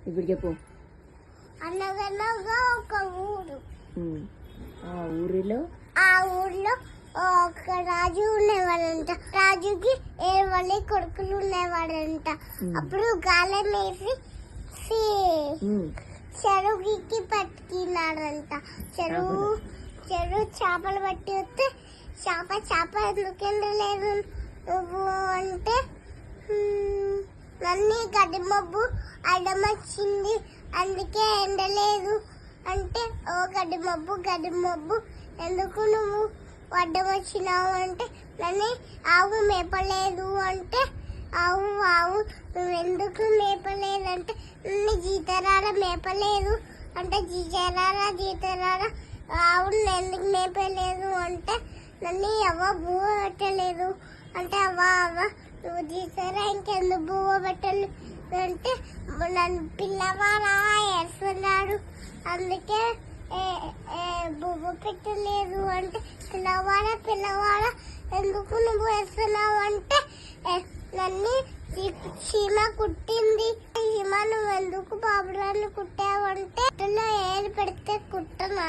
ఇప్పుడు చెప్పు. అనగనగా ఒక ఊరు. ఆ ఊరిలో ఒక రాజు ఉండేవాడంట. రాజుకి 7 కొడుకులు ఉండేవాడంట. అప్పుడు గాలం వేసి చెరువుకి పట్టుకున్నాడంట. చెరువు చేపలు పట్టి వస్తే చేప ఎందుకు లేదు నువ్వు అంటే నన్ను గడ్డి మబ్బు అడ్డం వచ్చింది అందుకే ఎండలేదు అంటే, ఓ గడ్డి మబ్బు ఎందుకు నువ్వు అడ్డం వచ్చినావు అంటే, నన్ను ఆవు మేపలేదు అంటే, ఆవు నువ్వు ఎందుకు మేపలేదంటే, నన్ను జీతరాడ మేపలేదు అంటే, జీతరాడ ఆవును ఎందుకు మేపలేదు అంటే, నన్ను ఎవ్వ బువ్వ పెట్టలేదు అంటే, అవ్వ నువ్వు జీతరా ఇంకెందుకు బువ్వ పెట్టలేదు అంటే, నన్ను పిల్లవాడా ఏడుస్తున్నాడు అందుకే బువ్వ పెట్టలేదు అంటే, పిల్లవాడ ఎందుకు నువ్వు వేస్తున్నావు అంటే, నన్ను చీమ కుట్టింది. చీమ నువ్వు ఎందుకు బాబురాన్ని కుట్టావంటే, ఏది పెడితే కుట్టనా.